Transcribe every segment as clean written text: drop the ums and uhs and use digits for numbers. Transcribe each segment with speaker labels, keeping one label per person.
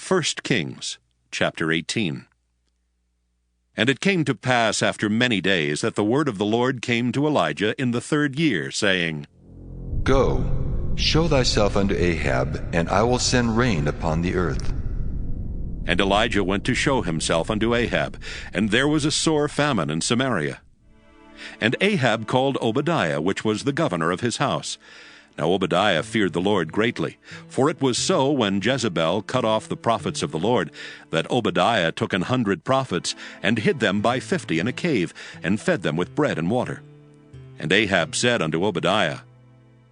Speaker 1: 1 Kings, chapter 18. And it came to pass after many days that the word of the Lord came to Elijah in the 3rd year, saying,
Speaker 2: Go, show thyself unto Ahab, and I will send rain upon the earth.
Speaker 1: And Elijah went to show himself unto Ahab, and there was a sore famine in Samaria. And Ahab called Obadiah, which was the governor of his house. Now Obadiah feared the Lord greatly, for it was so when Jezebel cut off the prophets of the Lord, that Obadiah took 100 prophets, and hid them by 50 in a cave, and fed them with bread and water. And Ahab said unto Obadiah,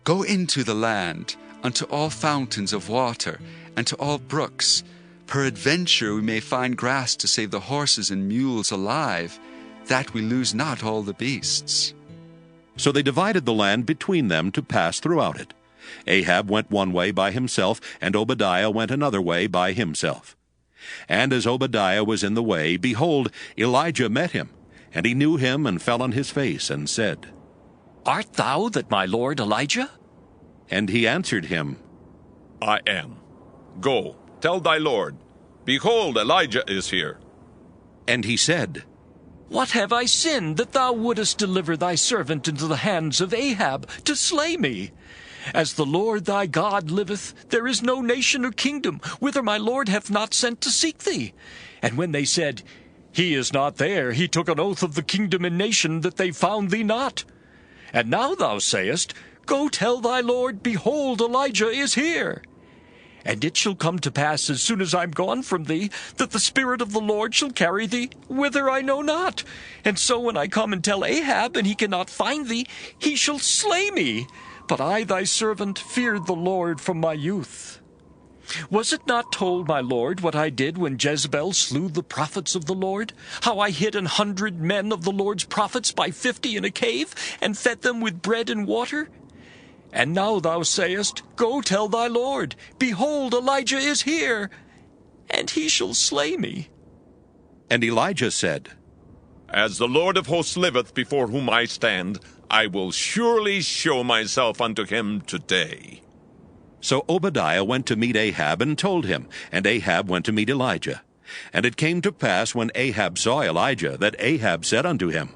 Speaker 3: Go into the land, unto all fountains of water, and to all brooks. Peradventure we may find grass to save the horses and mules alive, that we lose not all the beasts.
Speaker 1: So they divided the land between them to pass throughout it. Ahab went one way by himself, and Obadiah went another way by himself. And as Obadiah was in the way, behold, Elijah met him. And he knew him, and fell on his face, and said,
Speaker 4: Art thou that my lord Elijah?
Speaker 1: And he answered him,
Speaker 5: I am. Go, tell thy lord, behold, Elijah is here.
Speaker 1: And he said,
Speaker 4: What have I sinned, that thou wouldest deliver thy servant into the hands of Ahab, to slay me? As the Lord thy God liveth, there is no nation or kingdom, whither my Lord hath not sent to seek thee. And when they said, He is not there, he took an oath of the kingdom and nation, that they found thee not. And now thou sayest, Go tell thy Lord, behold, Elijah is here. And it shall come to pass, as soon as I am gone from thee, that the Spirit of the Lord shall carry thee whither I know not. And so when I come and tell Ahab, and he cannot find thee, he shall slay me. But I, thy servant, feared the Lord from my youth. Was it not told, my lord, what I did when Jezebel slew the prophets of the Lord? How I hid 100 men of the Lord's prophets by 50 in a cave, and fed them with bread and water? And now thou sayest, Go tell thy Lord, behold, Elijah is here, and he shall slay me.
Speaker 1: And Elijah said,
Speaker 5: As the Lord of hosts liveth, before whom I stand, I will surely show myself unto him today.
Speaker 1: So Obadiah went to meet Ahab, and told him, and Ahab went to meet Elijah. And it came to pass, when Ahab saw Elijah, that Ahab said unto him,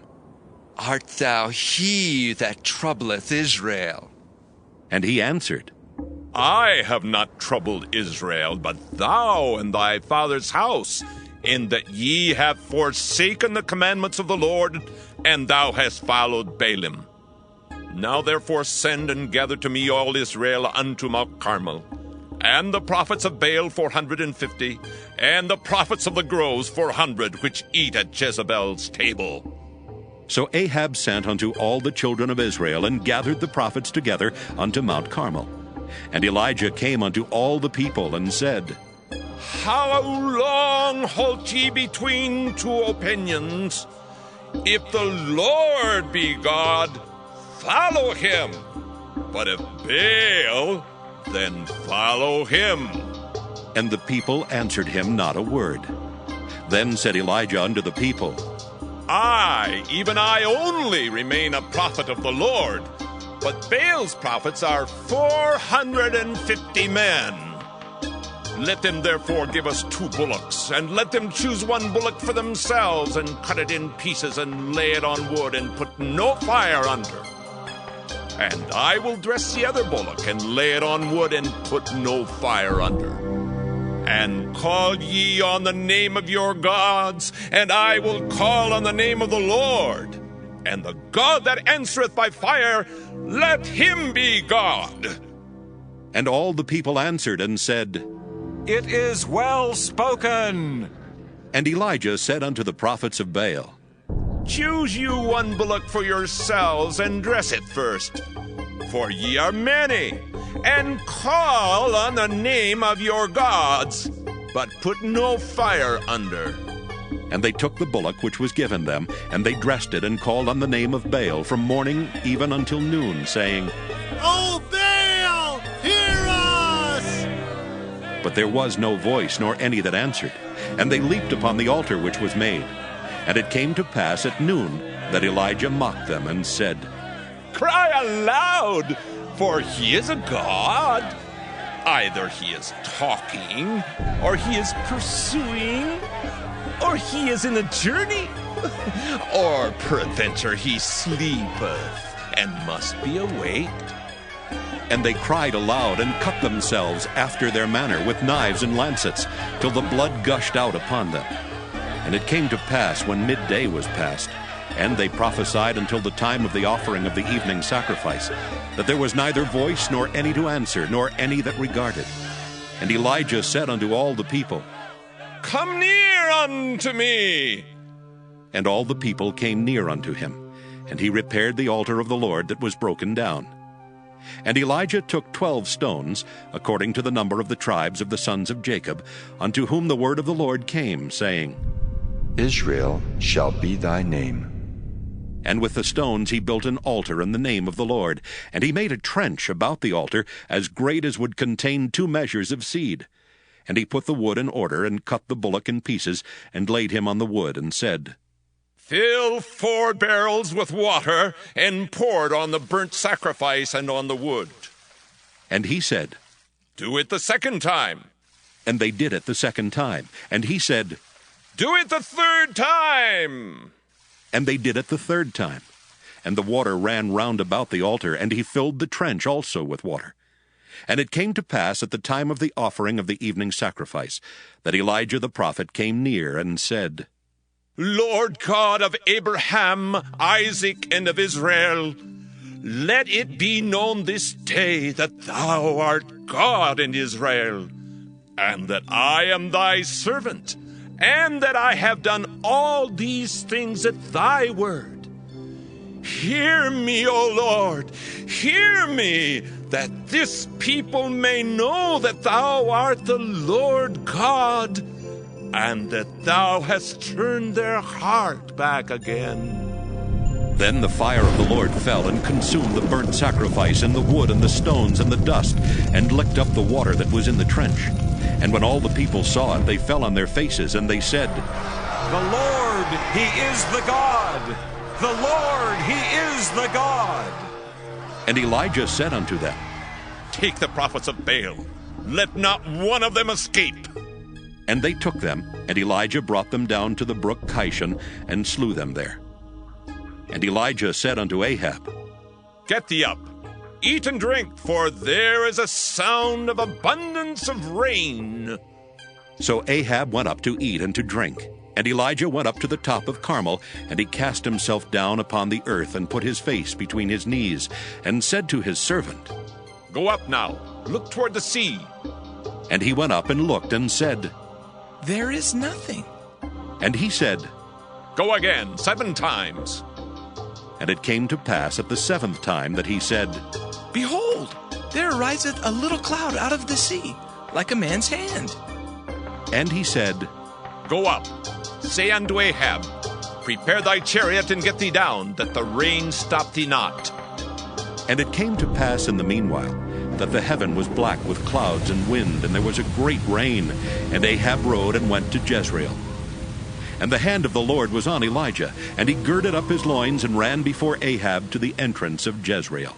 Speaker 3: Art thou he that troubleth Israel?
Speaker 1: And he answered,
Speaker 5: I have not troubled Israel, but thou and thy father's house, in that ye have forsaken the commandments of the Lord, and thou hast followed Baalim. Now therefore send and gather to me all Israel unto Mount Carmel, and the prophets of Baal 450, and the prophets of the groves 400, which eat at Jezebel's table.
Speaker 1: So Ahab sent unto all the children of Israel, and gathered the prophets together unto Mount Carmel. And Elijah came unto all the people, and said,
Speaker 5: How long halt ye between two opinions? If the Lord be God, follow him. But if Baal, then follow him.
Speaker 1: And the people answered him not a word. Then said Elijah unto the people,
Speaker 5: I, even I only, remain a prophet of the Lord, but Baal's prophets are 450 men. Let them therefore give us 2 bullocks, and let them choose 1 bullock for themselves, and cut it in pieces, and lay it on wood, and put no fire under. And I will dress the other bullock, and lay it on wood, and put no fire under. And call ye on the name of your gods, and I will call on the name of the Lord. And the God that answereth by fire, let him be God.
Speaker 1: And all the people answered and said,
Speaker 6: It is well spoken.
Speaker 1: And Elijah said unto the prophets of Baal,
Speaker 5: Choose you 1 bullock for yourselves, and dress it first, for ye are many, and call on the name of your gods, but put no fire under.
Speaker 1: And they took the bullock which was given them, and they dressed it, and called on the name of Baal from morning even until noon, saying,
Speaker 7: O Baal, hear us!
Speaker 1: But there was no voice, nor any that answered. And they leaped upon the altar which was made. And it came to pass at noon that Elijah mocked them, and said,
Speaker 5: Cry aloud, for he is a god. Either he is talking, or he is pursuing, or he is in a journey, or peradventure he sleepeth, and must be awake.
Speaker 1: And they cried aloud and cut themselves after their manner with knives and lancets, till the blood gushed out upon them. And it came to pass, when midday was past, and they prophesied until the time of the offering of the evening sacrifice, that there was neither voice nor any to answer, nor any that regarded. And Elijah said unto all the people,
Speaker 5: Come near unto me.
Speaker 1: And all the people came near unto him, and he repaired the altar of the Lord that was broken down. And Elijah took 12 stones, according to the number of the tribes of the sons of Jacob, unto whom the word of the Lord came, saying,
Speaker 2: Israel shall be thy name.
Speaker 1: And with the stones he built an altar in the name of the Lord, and he made a trench about the altar, as great as would contain 2 measures of seed. And he put the wood in order, and cut the bullock in pieces, and laid him on the wood, and said,
Speaker 5: Fill 4 barrels with water, and pour it on the burnt sacrifice and on the wood.
Speaker 1: And he said,
Speaker 5: Do it the second time.
Speaker 1: And they did it the second time. And he said,
Speaker 5: Do it the third time.
Speaker 1: And they did it the third time. And the water ran round about the altar, and he filled the trench also with water. And it came to pass at the time of the offering of the evening sacrifice, that Elijah the prophet came near and said,
Speaker 5: Lord God of Abraham, Isaac, and of Israel, let it be known this day that thou art God in Israel, and that I am thy servant, and that I have done all these things at thy word. Hear me, O Lord, hear me, that this people may know that thou art the Lord God, and that thou hast turned their heart back again.
Speaker 1: Then the fire of the Lord fell and consumed the burnt sacrifice, and the wood, and the stones, and the dust, and licked up the water that was in the trench. And when all the people saw it, they fell on their faces, and they said,
Speaker 6: The Lord, he is the God! The Lord, he is the God!
Speaker 1: And Elijah said unto them,
Speaker 5: Take the prophets of Baal, let not one of them escape.
Speaker 1: And they took them, and Elijah brought them down to the brook Kishon, and slew them there. And Elijah said unto Ahab,
Speaker 5: Get thee up, eat and drink, for there is a sound of abundance of rain.
Speaker 1: So Ahab went up to eat and to drink. And Elijah went up to the top of Carmel, and he cast himself down upon the earth, and put his face between his knees, and said to his servant,
Speaker 5: Go up now, look toward the sea.
Speaker 1: And he went up and looked, and said,
Speaker 8: There is nothing.
Speaker 1: And he said,
Speaker 5: Go again 7 times.
Speaker 1: And it came to pass at the 7th time that he said,
Speaker 8: Behold, there ariseth a little cloud out of the sea, like a man's hand.
Speaker 1: And he said,
Speaker 5: Go up, say unto Ahab, Prepare thy chariot and get thee down, that the rain stop thee not.
Speaker 1: And it came to pass in the meanwhile, that the heaven was black with clouds and wind, and there was a great rain. And Ahab rode and went to Jezreel. And the hand of the Lord was on Elijah, and he girded up his loins and ran before Ahab to the entrance of Jezreel.